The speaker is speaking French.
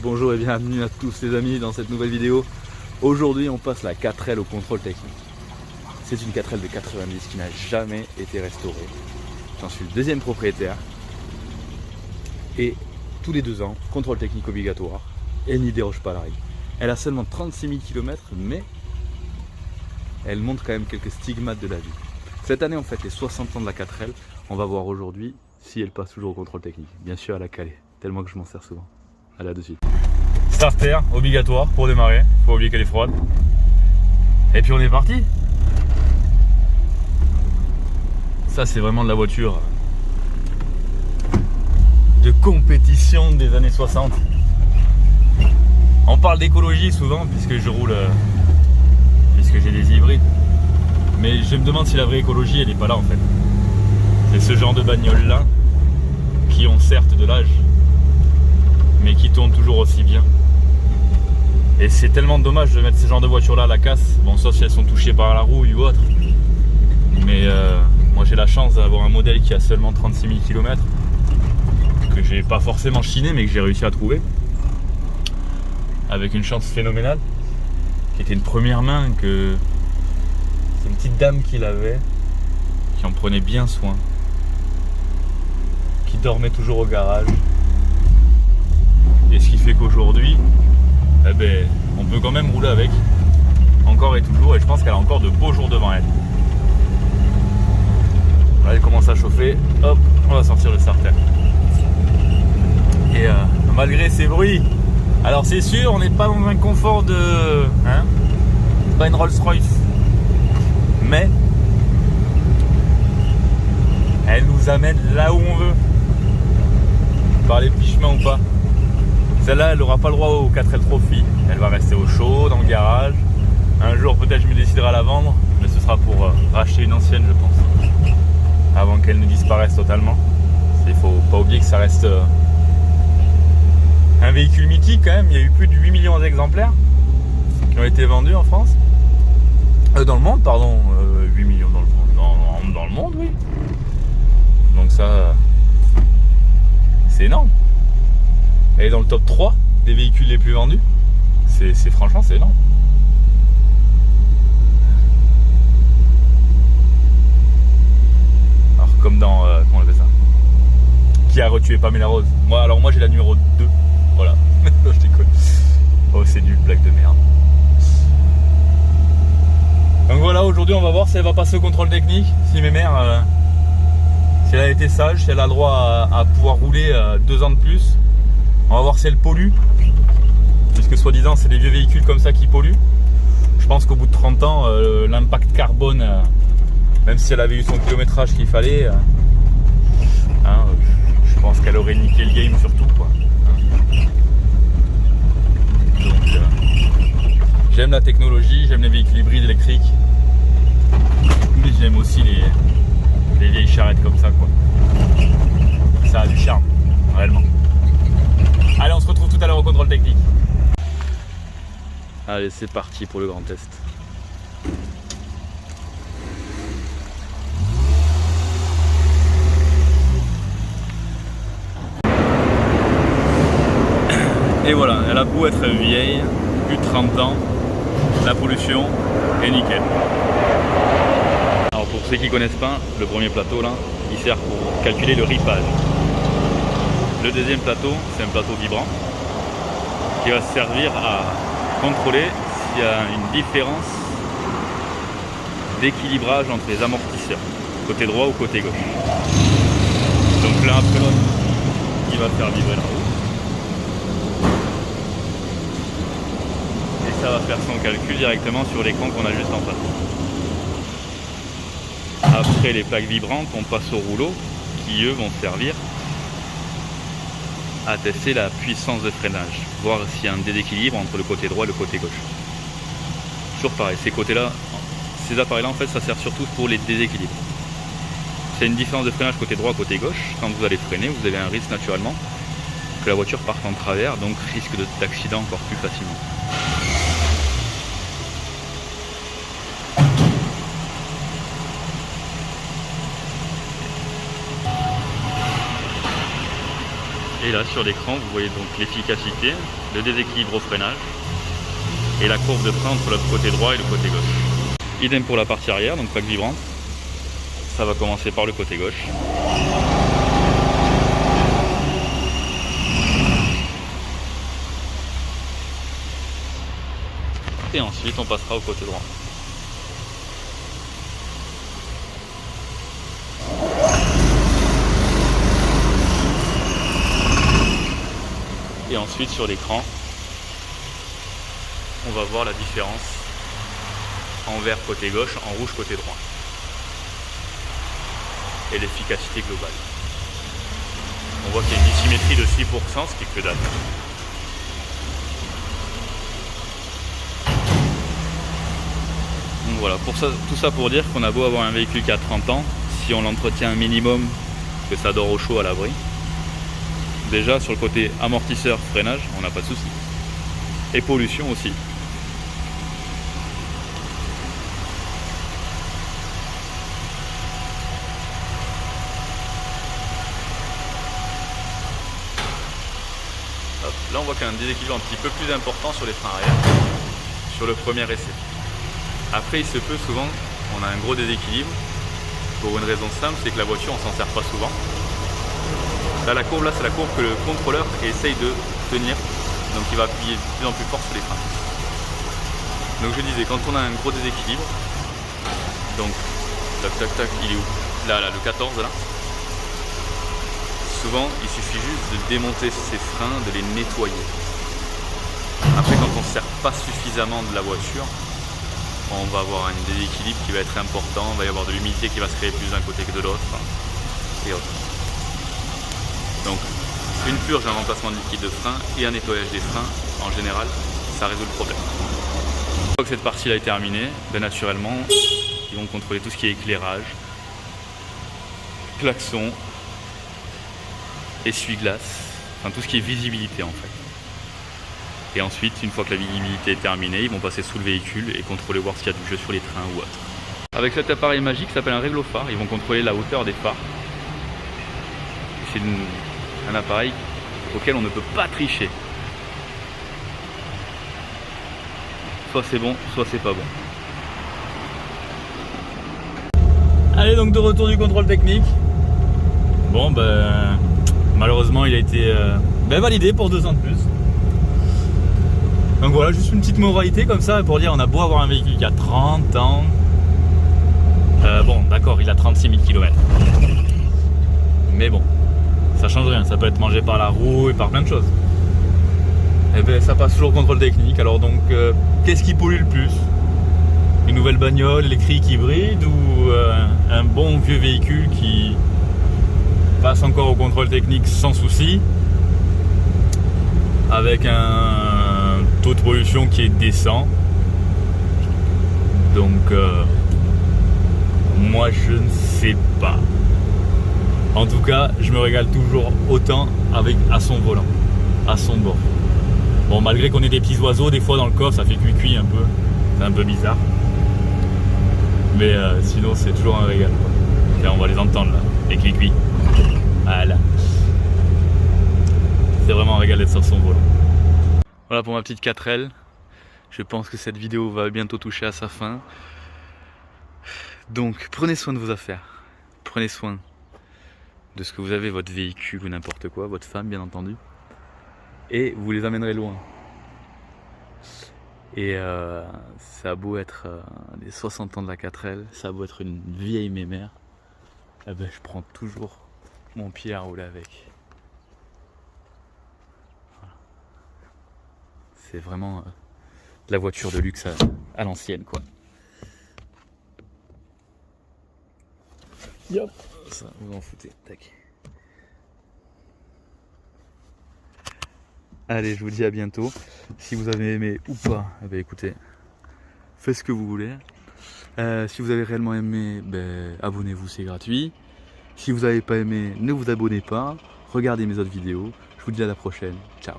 Bonjour et bienvenue à tous les amis dans cette nouvelle vidéo. Aujourd'hui on passe la 4L au contrôle technique. C'est une 4L de 90 qui n'a jamais été restaurée. J'en suis le deuxième propriétaire. Et tous les 2 ans, contrôle technique obligatoire. Elle n'y déroge pas à la règle. Elle a seulement 36 000 km mais elle montre quand même quelques stigmates de la vie. Cette année on fête les 60 ans de la 4L. On va voir aujourd'hui si elle passe toujours au contrôle technique. Bien sûr à la calée, tellement que je m'en sers souvent. Allez, à de suite. Starter obligatoire pour démarrer, faut oublier qu'elle est froide. Et puis on est parti. Ça c'est vraiment de la voiture de compétition des années 60. On parle d'écologie souvent puisque j'ai des hybrides. Mais je me demande si la vraie écologie elle n'est pas là en fait. C'est ce genre de bagnoles là qui ont certes de l'âge mais qui tournent toujours aussi bien. Et c'est tellement dommage de mettre ce genre de voitures là à la casse, bon sauf si elles sont touchées par la rouille ou autre. Mais moi j'ai la chance d'avoir un modèle qui a seulement 36 000 km, que j'ai pas forcément chiné mais que j'ai réussi à trouver. Avec une chance phénoménale, qui était une première main, que c'est une petite dame qui l'avait, qui en prenait bien soin, qui dormait toujours au garage. Et ce qui fait qu'aujourd'hui, eh ben, on peut quand même rouler avec, encore et toujours, et je pense qu'elle a encore de beaux jours devant elle. Là, elle commence à chauffer, hop, on va sortir le starter. Et malgré ces bruits, alors c'est sûr, on n'est pas dans un confort de... Hein, pas une Rolls Royce, mais elle nous amène là où on veut, par les petits chemins ou pas. Celle-là, elle n'aura pas le droit au 4L Trophy. Elle va rester au chaud, dans le garage. Un jour, peut-être, je me déciderai à la vendre, mais ce sera pour racheter une ancienne, je pense. Avant qu'elle ne disparaisse totalement. Il ne faut pas oublier que ça reste un véhicule mythique quand même. Il y a eu plus de 8 millions d'exemplaires qui ont été vendus en France. Dans le monde, pardon. 8 millions dans le monde. Dans le monde, oui. Donc ça, c'est énorme. Elle est dans le top 3 des véhicules les plus vendus. Franchement, c'est énorme. Alors, comme dans... comment on appelle ça? Qui a retué Pamela Rose? Moi j'ai la numéro 2. Voilà. Je déconne. Oh, c'est du blague de merde. Donc voilà, aujourd'hui on va voir si elle va passer au contrôle technique. Si mes mères... si elle a été sage, si elle a le droit à pouvoir rouler 2 ans de plus. On va voir si elle pollue, puisque soi-disant c'est des vieux véhicules comme ça qui polluent. Je pense qu'au bout de 30 ans, l'impact carbone, même si elle avait eu son kilométrage qu'il fallait, je pense qu'elle aurait niqué le game surtout, quoi. Donc j'aime la technologie, j'aime les véhicules hybrides électriques, mais j'aime aussi les vieilles charrettes comme ça, quoi. Ça a du charme, réellement. Allez, on se retrouve tout à l'heure au contrôle technique. Allez, c'est parti pour le grand test. Et voilà, elle a beau être vieille, plus de 30 ans, la pollution est nickel. Alors pour ceux qui ne connaissent pas, le premier plateau là, il sert pour calculer le ripage. Le deuxième plateau, c'est un plateau vibrant qui va servir à contrôler s'il y a une différence d'équilibrage entre les amortisseurs, côté droit ou côté gauche. Donc l'un après l'autre, il va faire vibrer la roue. Et ça va faire son calcul directement sur l'écran qu'on a juste en face. Après les plaques vibrantes, on passe au rouleau qui eux vont servir à tester la puissance de freinage, voir s'il y a un déséquilibre entre le côté droit et le côté gauche. Toujours pareil, ces appareils là en fait ça sert surtout pour les déséquilibres. C'est une différence de freinage côté droit côté gauche. Quand vous allez freiner, vous avez un risque naturellement que la voiture parte en travers, donc risque d'accident encore plus facilement. Et là sur l'écran vous voyez donc l'efficacité, le déséquilibre au freinage et la courbe de frein entre le côté droit et le côté gauche. Idem pour la partie arrière, donc plaque vibrante. Ça va commencer par le côté gauche. Et ensuite on passera au côté droit. Et ensuite sur l'écran, on va voir la différence en vert côté gauche, en rouge côté droit. Et l'efficacité globale. On voit qu'il y a une dissymétrie de 6%, ce qui est que dalle. Donc voilà, tout ça pour dire qu'on a beau avoir un véhicule qui a 30 ans, si on l'entretient un minimum, que ça dort au chaud à l'abri, déjà sur le côté amortisseur, freinage, on n'a pas de souci. Et pollution aussi. Hop, là on voit qu'il y a un déséquilibre un petit peu plus important sur les freins arrière, sur le premier essai. Après il se peut souvent, on a un gros déséquilibre, pour une raison simple, c'est que la voiture on s'en sert pas souvent. Là la courbe, là c'est la courbe que le contrôleur essaye de tenir, donc il va appuyer de plus en plus fort sur les freins. Donc je disais, quand on a un gros déséquilibre, donc tac tac tac, il est où? Là, le 14 là. Souvent il suffit juste de démonter ces freins, de les nettoyer. Après quand on ne sert pas suffisamment de la voiture, on va avoir un déséquilibre qui va être important, il va y avoir de l'humidité qui va se créer plus d'un côté que de l'autre, et autres. Donc une purge, un remplacement de liquide de frein et un nettoyage des freins, en général, ça résout le problème. Une fois que cette partie-là est terminée, ben naturellement, ils vont contrôler tout ce qui est éclairage, klaxon, essuie-glace, enfin tout ce qui est visibilité en fait. Et ensuite, une fois que la visibilité est terminée, ils vont passer sous le véhicule et contrôler, voir s'il y a du jeu sur les trains ou autre. Avec cet appareil magique qui s'appelle un réglo-phare, ils vont contrôler la hauteur des phares. C'est un appareil auquel on ne peut pas tricher. Soit c'est bon, soit c'est pas bon. Allez, donc de retour du contrôle technique. Bon ben malheureusement il a été validé pour 2 ans de plus. Donc voilà, juste une petite moralité comme ça pour dire, on a beau avoir un véhicule qui a 30 ans. Bon d'accord, il a 36 000 km. Mais bon, ça change rien, ça peut être mangé par la roue et par plein de choses. Et ben ça passe toujours au contrôle technique. Alors donc qu'est-ce qui pollue le plus? Une nouvelle bagnole électrique hybride ou un bon vieux véhicule qui passe encore au contrôle technique sans souci, avec un taux de pollution qui est décent? Donc moi je ne sais pas. En tout cas, je me régale toujours autant à son volant, à son bord. Bon, malgré qu'on ait des petits oiseaux, des fois dans le coffre, ça fait cuit-cuit un peu. C'est un peu bizarre. Mais sinon, c'est toujours un régal, quoi. Tiens, on va les entendre là, les cuit-cuit. Voilà. C'est vraiment un régal d'être sur son volant. Voilà pour ma petite 4L. Je pense que cette vidéo va bientôt toucher à sa fin. Donc, prenez soin de vos affaires. Prenez soin de ce que vous avez, votre véhicule ou n'importe quoi, votre femme bien entendu, et vous les amènerez loin. Et ça a beau être les 60 ans de la 4L, ça a beau être une vieille mémère, eh ben, je prends toujours mon pied à rouler avec. Voilà. C'est vraiment la voiture de luxe à l'ancienne, quoi. Yop. Ça, vous en foutez, tac. Allez, je vous dis à bientôt. Si vous avez aimé ou pas, eh bien, écoutez, faites ce que vous voulez. Si vous avez réellement aimé, ben, abonnez-vous, c'est gratuit. Si vous n'avez pas aimé, ne vous abonnez pas. Regardez mes autres vidéos. Je vous dis à la prochaine. Ciao.